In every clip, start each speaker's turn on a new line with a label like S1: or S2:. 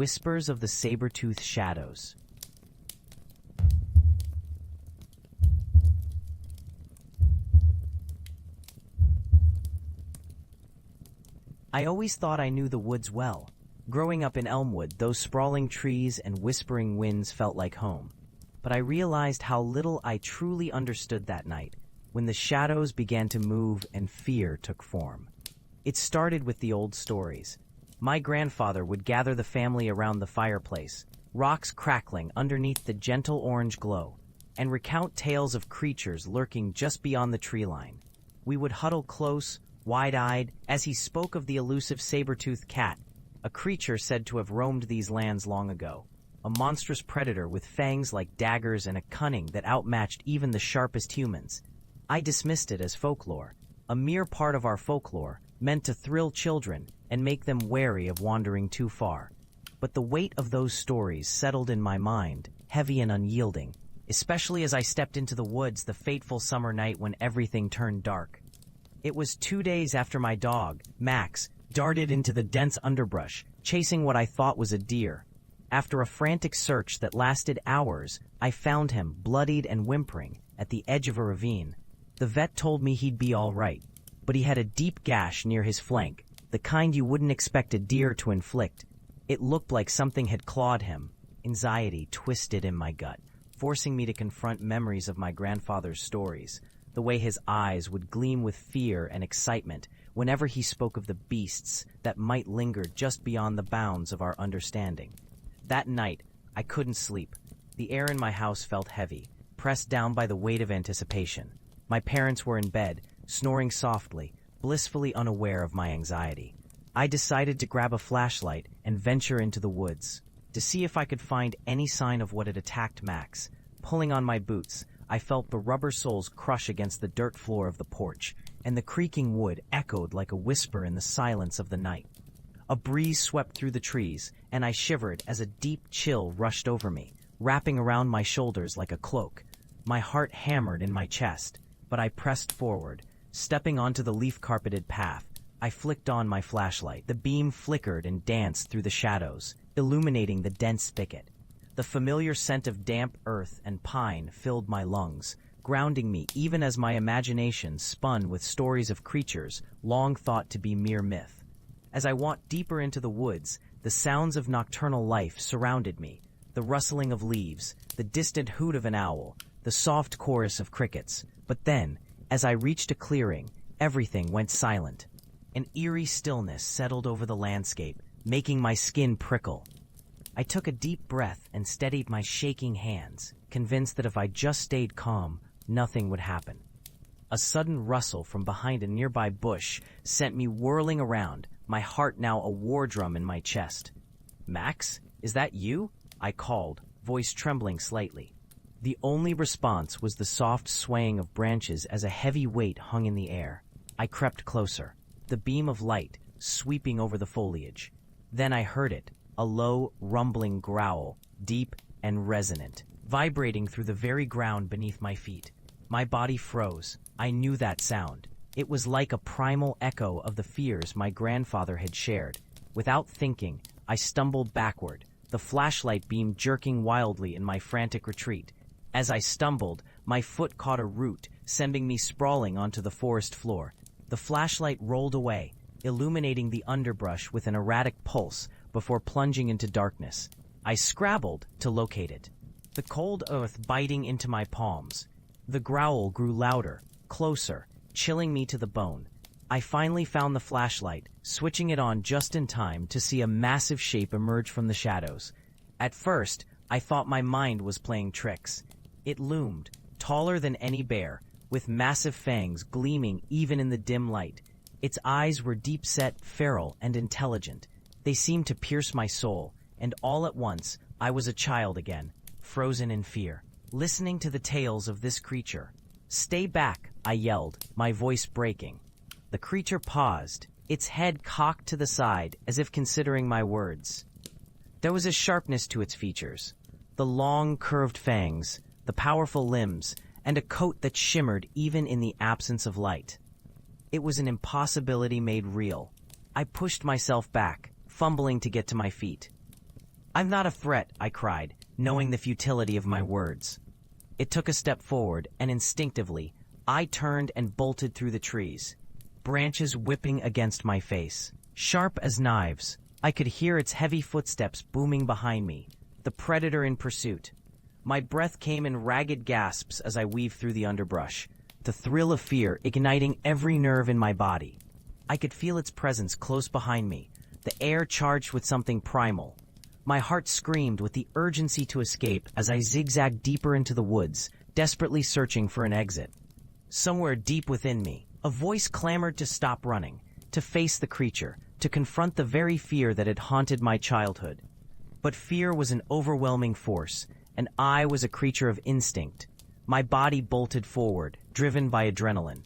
S1: Whispers of the Sabre-toothed Shadows. I always thought I knew the woods well. Growing up in Elmwood, those sprawling trees and whispering winds felt like home. But I realized how little I truly understood that night, when the shadows began to move and fear took form. It started with the old stories. My grandfather would gather the family around the fireplace, rocks crackling underneath the gentle orange glow, and recount tales of creatures lurking just beyond the tree line. We would huddle close, wide-eyed, as he spoke of the elusive saber-toothed cat, a creature said to have roamed these lands long ago, a monstrous predator with fangs like daggers and a cunning that outmatched even the sharpest humans. I dismissed it as folklore, a mere part of our folklore, meant to thrill children and make them wary of wandering too far. But the weight of those stories settled in my mind, heavy and unyielding, especially as I stepped into the woods the fateful summer night when everything turned dark. It was 2 days after my dog, Max, darted into the dense underbrush, chasing what I thought was a deer. After a frantic search that lasted hours, I found him, bloodied and whimpering, at the edge of a ravine. The vet told me he'd be all right, but he had a deep gash near his flank, the kind you wouldn't expect a deer to inflict. It looked like something had clawed him. Anxiety twisted in my gut, forcing me to confront memories of my grandfather's stories, the way his eyes would gleam with fear and excitement whenever he spoke of the beasts that might linger just beyond the bounds of our understanding. That night, I couldn't sleep. The air in my house felt heavy, pressed down by the weight of anticipation. My parents were in bed, snoring softly, blissfully unaware of my anxiety. I decided to grab a flashlight and venture into the woods, to see if I could find any sign of what had attacked Max. Pulling on my boots, I felt the rubber soles crush against the dirt floor of the porch, and the creaking wood echoed like a whisper in the silence of the night. A breeze swept through the trees, and I shivered as a deep chill rushed over me, wrapping around my shoulders like a cloak. My heart hammered in my chest, but I pressed forward. Stepping onto the leaf-carpeted path, I flicked on my flashlight. The beam flickered and danced through the shadows, illuminating the dense thicket. The familiar scent of damp earth and pine filled my lungs, grounding me even as my imagination spun with stories of creatures long thought to be mere myth. As I walked deeper into the woods, the sounds of nocturnal life surrounded me, the rustling of leaves, the distant hoot of an owl, the soft chorus of crickets. But then, as I reached a clearing, everything went silent. An eerie stillness settled over the landscape, making my skin prickle. I took a deep breath and steadied my shaking hands, convinced that if I just stayed calm, nothing would happen. A sudden rustle from behind a nearby bush sent me whirling around, my heart now a war drum in my chest. "Max, is that you?" I called, voice trembling slightly. The only response was the soft swaying of branches as a heavy weight hung in the air. I crept closer, the beam of light sweeping over the foliage. Then I heard it, a low, rumbling growl, deep and resonant, vibrating through the very ground beneath my feet. My body froze. I knew that sound. It was like a primal echo of the fears my grandfather had shared. Without thinking, I stumbled backward, the flashlight beam jerking wildly in my frantic retreat. As I stumbled, my foot caught a root, sending me sprawling onto the forest floor. The flashlight rolled away, illuminating the underbrush with an erratic pulse before plunging into darkness. I scrabbled to locate it, the cold earth biting into my palms. The growl grew louder, closer, chilling me to the bone. I finally found the flashlight, switching it on just in time to see a massive shape emerge from the shadows. At first, I thought my mind was playing tricks. It loomed, taller than any bear, with massive fangs gleaming even in the dim light. Its eyes were deep-set, feral, and intelligent. They seemed to pierce my soul, and all at once, I was a child again, frozen in fear, listening to the tales of this creature. "Stay back," I yelled, my voice breaking. The creature paused, its head cocked to the side as if considering my words. There was a sharpness to its features, the long, curved fangs, the powerful limbs, and a coat that shimmered even in the absence of light. It was an impossibility made real. I pushed myself back, fumbling to get to my feet. "I'm not a threat," I cried, knowing the futility of my words. It took a step forward, and instinctively, I turned and bolted through the trees, branches whipping against my face. Sharp as knives, I could hear its heavy footsteps booming behind me, the predator in pursuit. My breath came in ragged gasps as I weaved through the underbrush, the thrill of fear igniting every nerve in my body. I could feel its presence close behind me, the air charged with something primal. My heart screamed with the urgency to escape as I zigzagged deeper into the woods, desperately searching for an exit. Somewhere deep within me, a voice clamored to stop running, to face the creature, to confront the very fear that had haunted my childhood. But fear was an overwhelming force, and I was a creature of instinct. My body bolted forward, driven by adrenaline.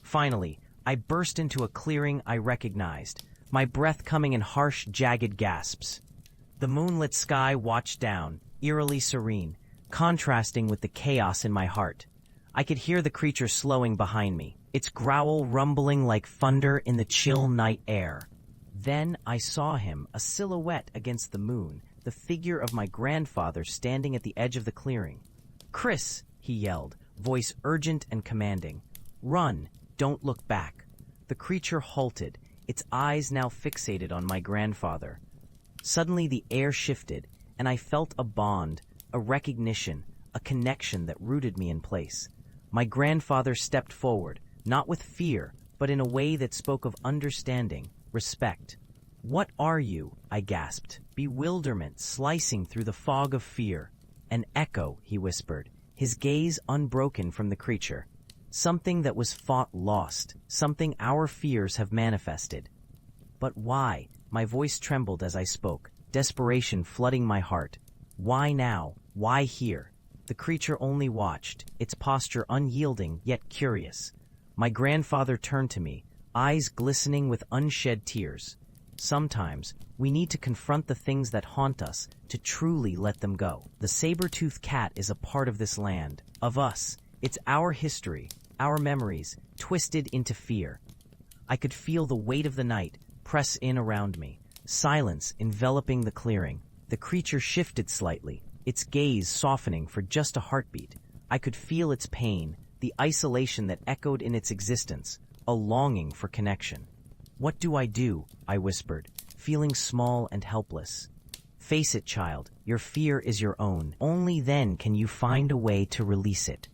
S1: Finally, I burst into a clearing I recognized, my breath coming in harsh, jagged gasps. The moonlit sky watched down, eerily serene, contrasting with the chaos in my heart. I could hear the creature slowing behind me, its growl rumbling like thunder in the chill night air. Then I saw him, a silhouette against the moon, the figure of my grandfather standing at the edge of the clearing. "Chris," he yelled, voice urgent and commanding. "Run, don't look back." The creature halted, its eyes now fixated on my grandfather. Suddenly the air shifted, and I felt a bond, a recognition, a connection that rooted me in place. My grandfather stepped forward, not with fear, but in a way that spoke of understanding, respect. "What are you?" I gasped, bewilderment slicing through the fog of fear. "An echo," he whispered, his gaze unbroken from the creature. "Something that was fought lost, something our fears have manifested." "But why?" My voice trembled as I spoke, desperation flooding my heart. "Why now? Why here?" The creature only watched, its posture unyielding yet curious. My grandfather turned to me, eyes glistening with unshed tears. Sometimes, we need to confront the things that haunt us to truly let them go. The saber-toothed cat is a part of this land, of us. It's our history, our memories, twisted into fear. I could feel the weight of the night press in around me, silence enveloping the clearing. The creature shifted slightly, its gaze softening for just a heartbeat. I could feel its pain, the isolation that echoed in its existence, a longing for connection. "What do I do?" I whispered, feeling small and helpless. "Face it, child, your fear is your own. Only then can you find a way to release it."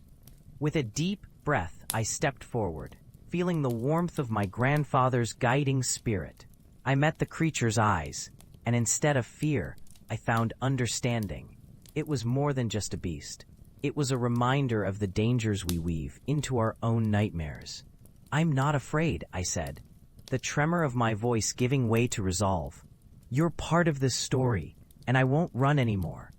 S1: With a deep breath, I stepped forward, feeling the warmth of my grandfather's guiding spirit. I met the creature's eyes, and instead of fear, I found understanding. It was more than just a beast. It was a reminder of the dangers we weave into our own nightmares. "I'm not afraid," I said, the tremor of my voice giving way to resolve. "You're part of this story, and I won't run anymore."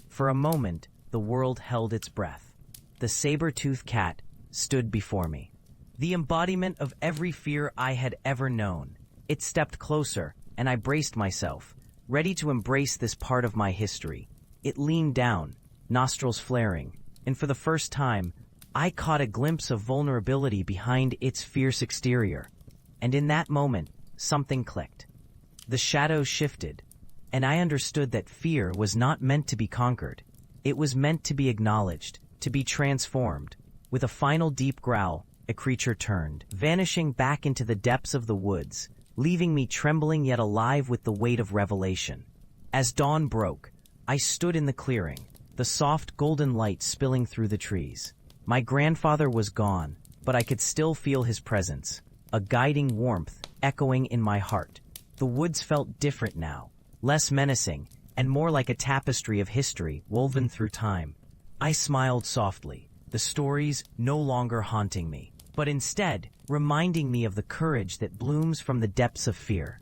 S1: For a moment, the world held its breath. The saber-toothed cat stood before me, the embodiment of every fear I had ever known. It stepped closer, and I braced myself, ready to embrace this part of my history. It leaned down, nostrils flaring, and for the first time, I caught a glimpse of vulnerability behind its fierce exterior. And in that moment, something clicked. The shadows shifted, and I understood that fear was not meant to be conquered. It was meant to be acknowledged, to be transformed. With a final deep growl, a creature turned, vanishing back into the depths of the woods, leaving me trembling yet alive with the weight of revelation. As dawn broke, I stood in the clearing, the soft golden light spilling through the trees. My grandfather was gone, but I could still feel his presence, a guiding warmth echoing in my heart. The woods felt different now, less menacing, and more like a tapestry of history woven through time. I smiled softly, the stories no longer haunting me, but instead reminding me of the courage that blooms from the depths of fear.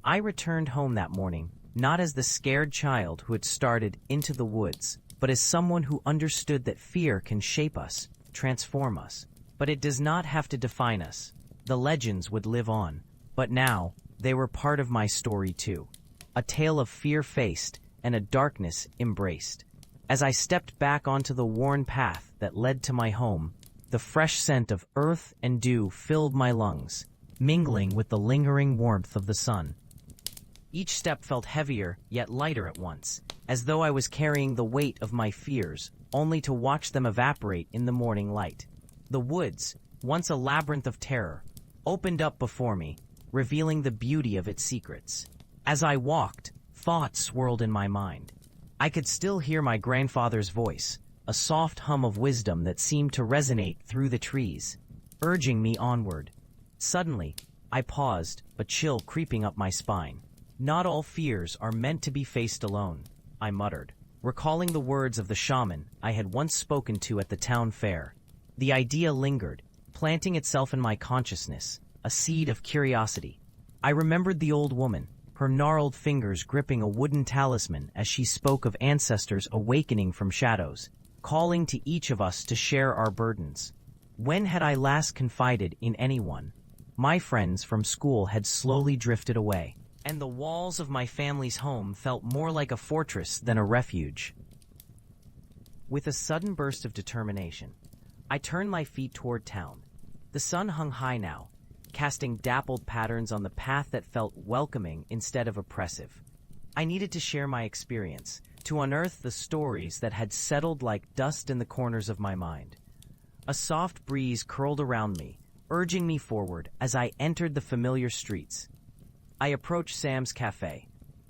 S1: I returned home that morning, not as the scared child who had started into the woods, but as someone who understood that fear can shape us, transform us. But it does not have to define us. The legends would live on, but now they were part of my story too. A tale of fear faced and a darkness embraced. As I stepped back onto the worn path that led to my home, the fresh scent of earth and dew filled my lungs, mingling with the lingering warmth of the sun. Each step felt heavier, yet lighter at once, as though I was carrying the weight of my fears, only to watch them evaporate in the morning light. The woods, once a labyrinth of terror, opened up before me, revealing the beauty of its secrets. As I walked, thoughts swirled in my mind. I could still hear my grandfather's voice, a soft hum of wisdom that seemed to resonate through the trees, urging me onward. Suddenly, I paused, a chill creeping up my spine. "Not all fears are meant to be faced alone," I muttered, recalling the words of the shaman I had once spoken to at the town fair. The idea lingered, planting itself in my consciousness, a seed of curiosity. I remembered the old woman, her gnarled fingers gripping a wooden talisman as she spoke of ancestors awakening from shadows, calling to each of us to share our burdens. When had I last confided in anyone? My friends from school had slowly drifted away, and the walls of my family's home felt more like a fortress than a refuge. With a sudden burst of determination, I turned my feet toward town. The sun hung high now, casting dappled patterns on the path that felt welcoming instead of oppressive. I needed to share my experience, to unearth the stories that had settled like dust in the corners of my mind. A soft breeze curled around me, urging me forward as I entered the familiar streets. I approached Sam's Cafe,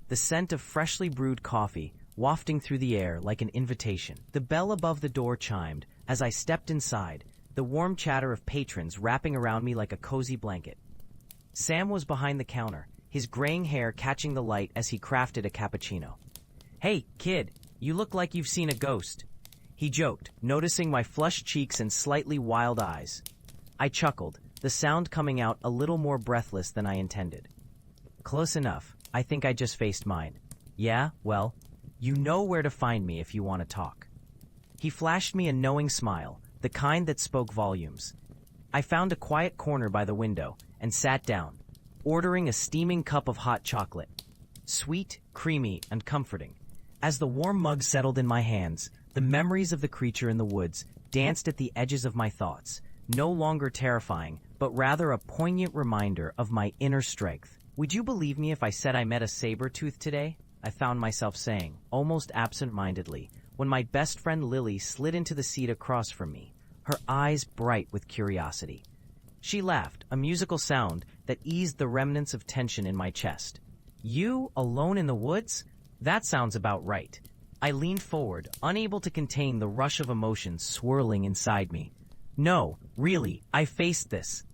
S1: the scent of freshly brewed coffee wafting through the air like an invitation. The bell above the door chimed as I stepped inside, the warm chatter of patrons wrapping around me like a cozy blanket. Sam was behind the counter, his graying hair catching the light as he crafted a cappuccino. "Hey, kid, you look like you've seen a ghost," he joked, noticing my flushed cheeks and slightly wild eyes. I chuckled, the sound coming out a little more breathless than I intended. "Close enough. I think I just faced mine." "Yeah, well, you know where to find me if you want to talk." He flashed me a knowing smile, the kind that spoke volumes. I found a quiet corner by the window and sat down, ordering a steaming cup of hot chocolate. Sweet, creamy, and comforting. As the warm mug settled in my hands, the memories of the creature in the woods danced at the edges of my thoughts, no longer terrifying, but rather a poignant reminder of my inner strength. "Would you believe me if I said I met a sabre-toothed today?" I found myself saying, almost absent-mindedly, when my best friend Lily slid into the seat across from me, her eyes bright with curiosity. She laughed, a musical sound that eased the remnants of tension in my chest. "You, alone in the woods? That sounds about right." I leaned forward, unable to contain the rush of emotions swirling inside me. "No, really, I faced this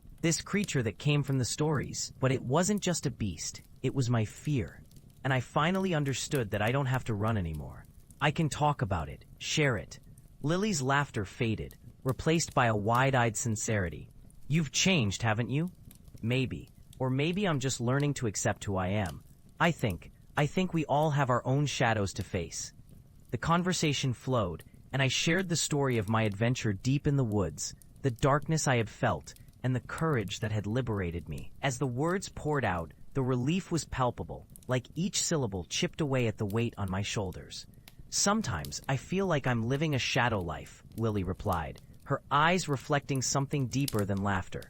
S1: creature that came from the stories, but it wasn't just a beast, it was my fear. And I finally understood that I don't have to run anymore. I can talk about it, share it." Lily's laughter faded, replaced by a wide-eyed sincerity. "You've changed, haven't you?" "Maybe. Or maybe I'm just learning to accept who I am. I think we all have our own shadows to face." The conversation flowed, and I shared the story of my adventure deep in the woods, the darkness I had felt, and the courage that had liberated me. As the words poured out, the relief was palpable, like each syllable chipped away at the weight on my shoulders. "Sometimes I feel like I'm living a shadow life," Lily replied, her eyes reflecting something deeper than laughter.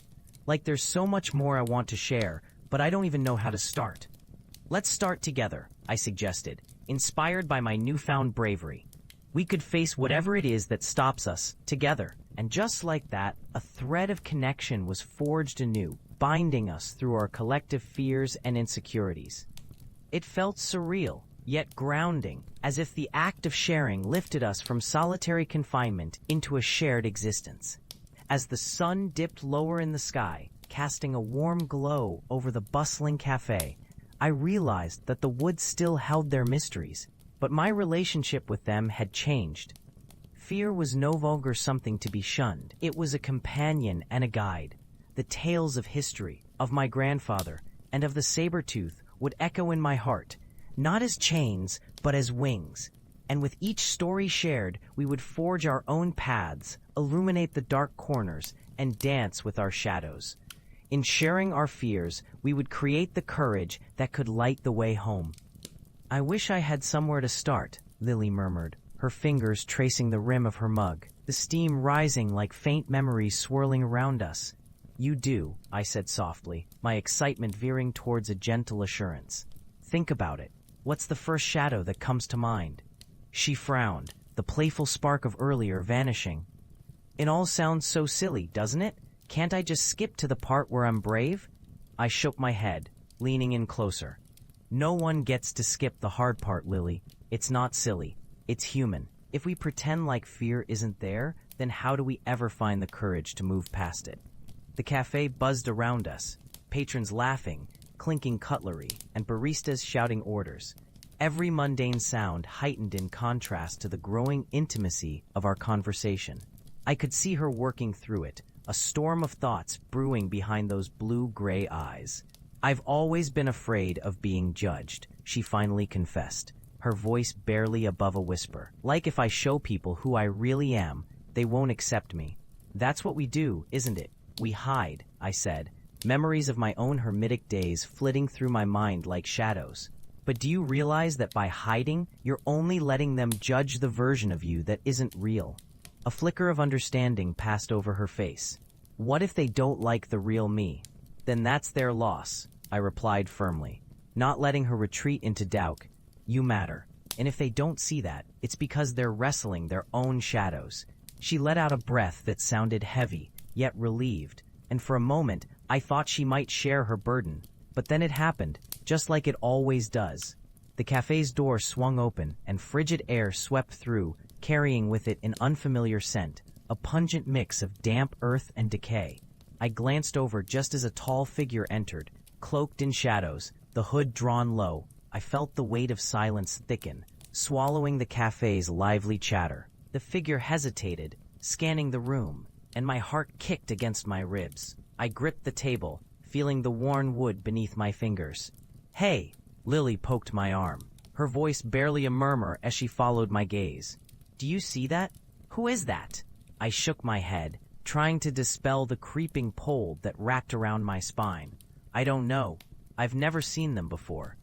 S1: "Like there's so much more I want to share, but I don't even know how to start." "Let's start together," I suggested, inspired by my newfound bravery. "We could face whatever it is that stops us, together." And just like that, a thread of connection was forged anew, binding us through our collective fears and insecurities. It felt surreal, yet grounding, as if the act of sharing lifted us from solitary confinement into a shared existence. As the sun dipped lower in the sky, casting a warm glow over the bustling cafe, I realized that the woods still held their mysteries, but my relationship with them had changed. Fear was no longer something to be shunned. It was a companion and a guide. The tales of history, of my grandfather, and of the saber-tooth would echo in my heart, not as chains, but as wings. And with each story shared, we would forge our own paths, illuminate the dark corners, and dance with our shadows. In sharing our fears, we would create the courage that could light the way home. "I wish I had somewhere to start," Lily murmured, her fingers tracing the rim of her mug, the steam rising like faint memories swirling around us. "You do," I said softly, my excitement veering towards a gentle assurance. Think about it. What's the first shadow that comes to mind? She frowned, the playful spark of earlier vanishing. It all sounds so silly, doesn't it? Can't I just skip to the part where I'm brave? I shook my head, leaning in closer. No one gets to skip the hard part, Lily. It's not silly. It's human. If we pretend like fear isn't there, then how do we ever find the courage to move past it? The cafe buzzed around us, patrons laughing, clinking cutlery, and baristas shouting orders. Every mundane sound heightened in contrast to the growing intimacy of our conversation. I could see her working through it, a storm of thoughts brewing behind those blue-gray eyes. I've always been afraid of being judged, she finally confessed, her voice barely above a whisper. Like if I show people who I really am, they won't accept me. That's what we do, isn't it? We hide, I said, memories of my own hermitic days flitting through my mind like shadows. But do you realize that by hiding, you're only letting them judge the version of you that isn't real? A flicker of understanding passed over her face. What if they don't like the real me? Then that's their loss, I replied firmly, not letting her retreat into doubt. You matter. And if they don't see that, it's because they're wrestling their own shadows. She let out a breath that sounded heavy, yet relieved, and for a moment I thought she might share her burden. But then it happened, just like it always does. The cafe's door swung open, and frigid air swept through, carrying with it an unfamiliar scent, a pungent mix of damp earth and decay. I glanced over just as a tall figure entered, cloaked in shadows, the hood drawn low. I felt the weight of silence thicken, swallowing the cafe's lively chatter. The figure hesitated, scanning the room, and my heart kicked against my ribs. I gripped the table, feeling the worn wood beneath my fingers. Hey! Lily poked my arm, her voice barely a murmur as she followed my gaze. Do you see that? Who is that? I shook my head, trying to dispel the creeping cold that wrapped around my spine. I don't know. I've never seen them before.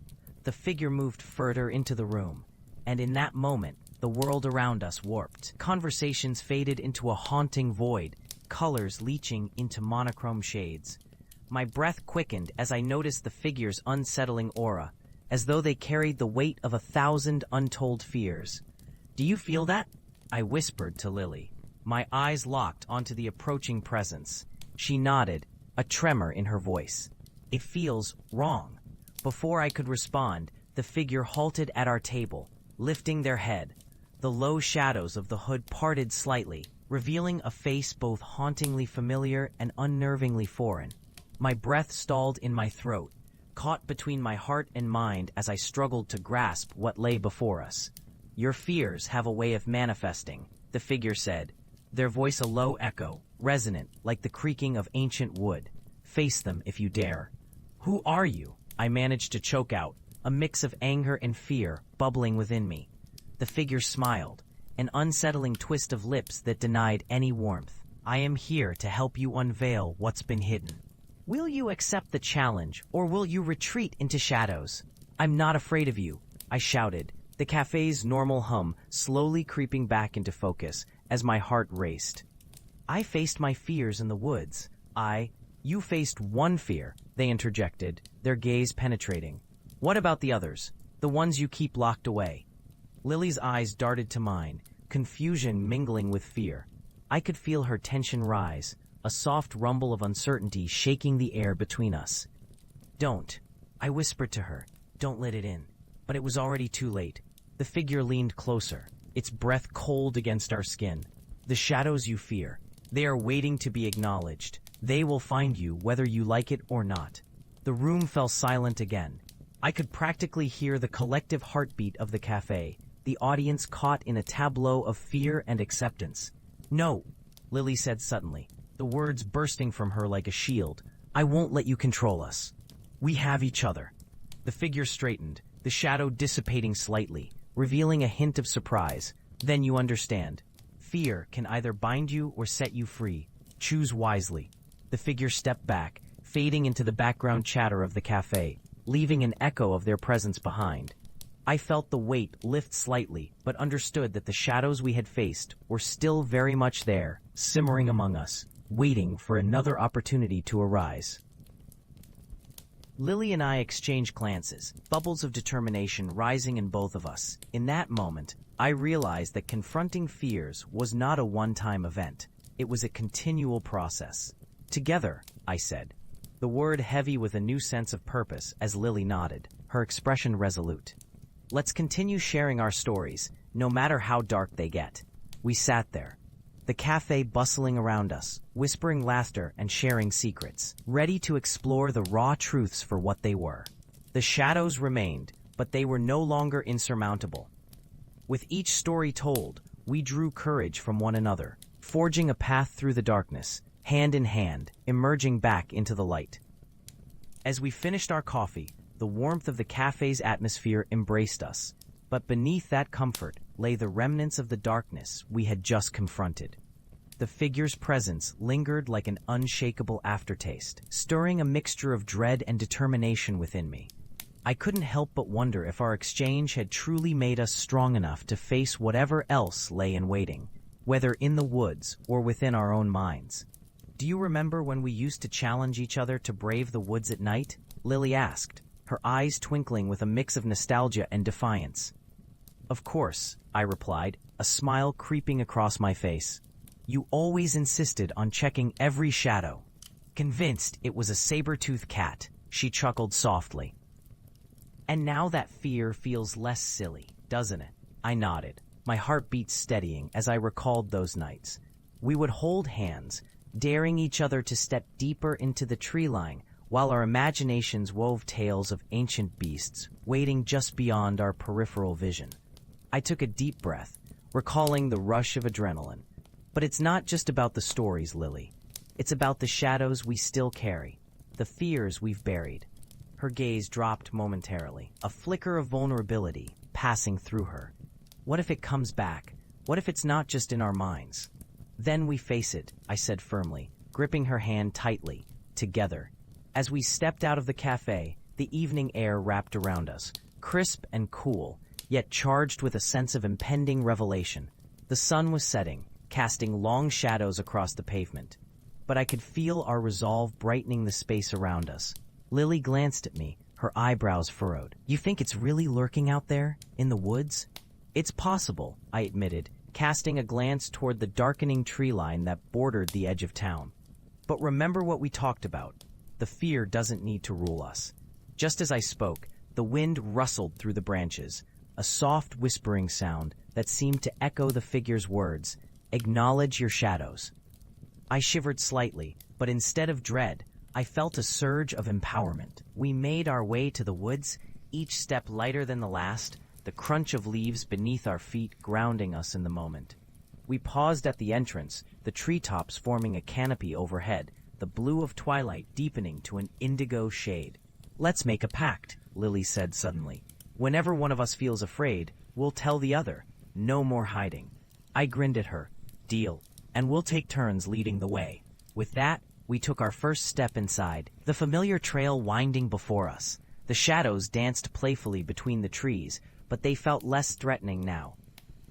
S1: The figure moved further into the room, and in that moment, the world around us warped. Conversations faded into a haunting void, colors leaching into monochrome shades. My breath quickened as I noticed the figure's unsettling aura, as though they carried the weight of 1,000 untold fears. Do you feel that? I whispered to Lily, my eyes locked onto the approaching presence. She nodded, a tremor in her voice. It feels wrong. Before I could respond, the figure halted at our table, lifting their head. The low shadows of the hood parted slightly, revealing a face both hauntingly familiar and unnervingly foreign. My breath stalled in my throat, caught between my heart and mind as I struggled to grasp what lay before us. Your fears have a way of manifesting, the figure said, their voice a low echo, resonant like the creaking of ancient wood. Face them if you dare. Who are you? I managed to choke out, a mix of anger and fear bubbling within me. The figure smiled, an unsettling twist of lips that denied any warmth. I am here to help you unveil what's been hidden. Will you accept the challenge, or will you retreat into shadows? I'm not afraid of you, I shouted, the cafe's normal hum slowly creeping back into focus as my heart raced. I faced my fears in the woods. You faced one fear, they interjected, their gaze penetrating. What about the others, the ones you keep locked away? Lily's eyes darted to mine, confusion mingling with fear. I could feel her tension rise, a soft rumble of uncertainty shaking the air between us. Don't, I whispered to her, don't let it in. But it was already too late. The figure leaned closer, its breath cold against our skin. The shadows you fear, they are waiting to be acknowledged. They will find you whether you like it or not. The room fell silent again. I could practically hear the collective heartbeat of the cafe, the audience caught in a tableau of fear and acceptance. No, Lily said suddenly, the words bursting from her like a shield. I won't let you control us. We have each other. The figure straightened, the shadow dissipating slightly, revealing a hint of surprise. Then you understand. Fear can either bind you or set you free. Choose wisely. The figure stepped back, fading into the background chatter of the cafe, leaving an echo of their presence behind. I felt the weight lift slightly, but understood that the shadows we had faced were still very much there, simmering among us, waiting for another opportunity to arise. Lily and I exchanged glances, bubbles of determination rising in both of us. In that moment, I realized that confronting fears was not a one-time event. It was a continual process. Together, I said, the word heavy with a new sense of purpose as Lily nodded, her expression resolute. Let's continue sharing our stories, no matter how dark they get. We sat there, the cafe bustling around us, whispering laughter and sharing secrets, ready to explore the raw truths for what they were. The shadows remained, but they were no longer insurmountable. With each story told, we drew courage from one another, forging a path through the darkness, hand in hand, emerging back into the light. As we finished our coffee, the warmth of the cafe's atmosphere embraced us, but beneath that comfort lay the remnants of the darkness we had just confronted. The figure's presence lingered like an unshakable aftertaste, stirring a mixture of dread and determination within me. I couldn't help but wonder if our exchange had truly made us strong enough to face whatever else lay in waiting, whether in the woods or within our own minds. Do you remember when we used to challenge each other to brave the woods at night? Lily asked, her eyes twinkling with a mix of nostalgia and defiance. Of course, I replied, a smile creeping across my face. You always insisted on checking every shadow. Convinced it was a saber-toothed cat, she chuckled softly. And now that fear feels less silly, doesn't it? I nodded, my heartbeat steadying as I recalled those nights. We would hold hands, daring each other to step deeper into the tree line, while our imaginations wove tales of ancient beasts waiting just beyond our peripheral vision. I took a deep breath, recalling the rush of adrenaline. But it's not just about the stories, Lily. It's about the shadows we still carry, the fears we've buried. Her gaze dropped momentarily, a flicker of vulnerability passing through her. What if it comes back? What if it's not just in our minds? Then we face it, I said firmly, gripping her hand tightly, together. As we stepped out of the cafe, the evening air wrapped around us, crisp and cool, yet charged with a sense of impending revelation. The sun was setting, casting long shadows across the pavement. But I could feel our resolve brightening the space around us. Lily glanced at me, her eyebrows furrowed. You think it's really lurking out there, in the woods? It's possible, I admitted, casting a glance toward the darkening tree line that bordered the edge of town. But remember what we talked about. The fear doesn't need to rule us. Just as I spoke, the wind rustled through the branches, a soft whispering sound that seemed to echo the figure's words, "Acknowledge your shadows." I shivered slightly, but instead of dread, I felt a surge of empowerment. We made our way to the woods, each step lighter than the last, the crunch of leaves beneath our feet grounding us in the moment. We paused at the entrance, the treetops forming a canopy overhead, the blue of twilight deepening to an indigo shade. "Let's make a pact," Lily said suddenly. "Whenever one of us feels afraid, we'll tell the other. No more hiding." I grinned at her. "Deal. And we'll take turns leading the way." With that, we took our first step inside, the familiar trail winding before us. The shadows danced playfully between the trees, but they felt less threatening now.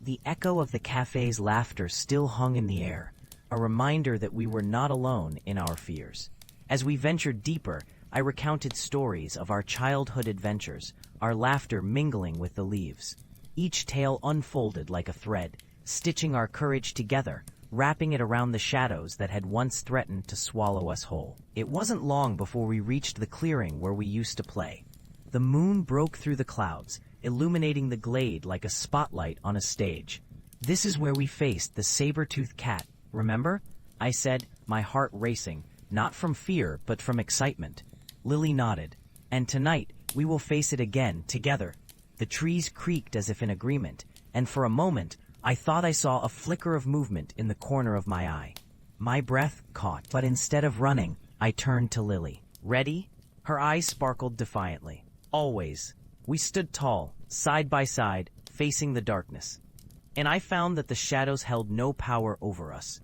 S1: The echo of the cafe's laughter still hung in the air, a reminder that we were not alone in our fears. As we ventured deeper, I recounted stories of our childhood adventures, our laughter mingling with the leaves. Each tale unfolded like a thread, stitching our courage together, wrapping it around the shadows that had once threatened to swallow us whole. It wasn't long before we reached the clearing where we used to play. The moon broke through the clouds, illuminating the glade like a spotlight on a stage. "This is where we faced the saber-toothed cat, remember?" I said, my heart racing, not from fear but from excitement. Lily nodded. "And tonight, we will face it again, together." The trees creaked as if in agreement, and for a moment, I thought I saw a flicker of movement in the corner of my eye. My breath caught, but instead of running, I turned to Lily. "Ready?" Her eyes sparkled defiantly. "Always." We stood tall, side by side, facing the darkness. And I found that the shadows held no power over us.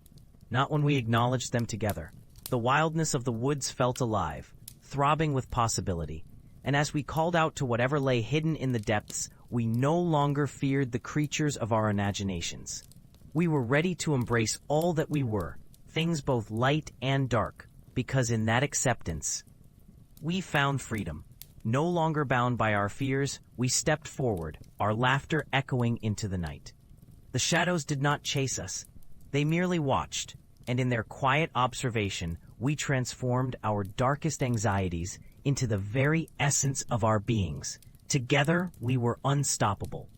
S1: Not when we acknowledged them together. The wildness of the woods felt alive, throbbing with possibility. And as we called out to whatever lay hidden in the depths, we no longer feared the creatures of our imaginations. We were ready to embrace all that we were, things both light and dark, because in that acceptance, We found freedom. No longer bound by our fears, we stepped forward, our laughter echoing into the night. The shadows did not chase us. They merely watched, and in their quiet observation, we transformed our darkest anxieties into the very essence of our beings. Together, we were unstoppable.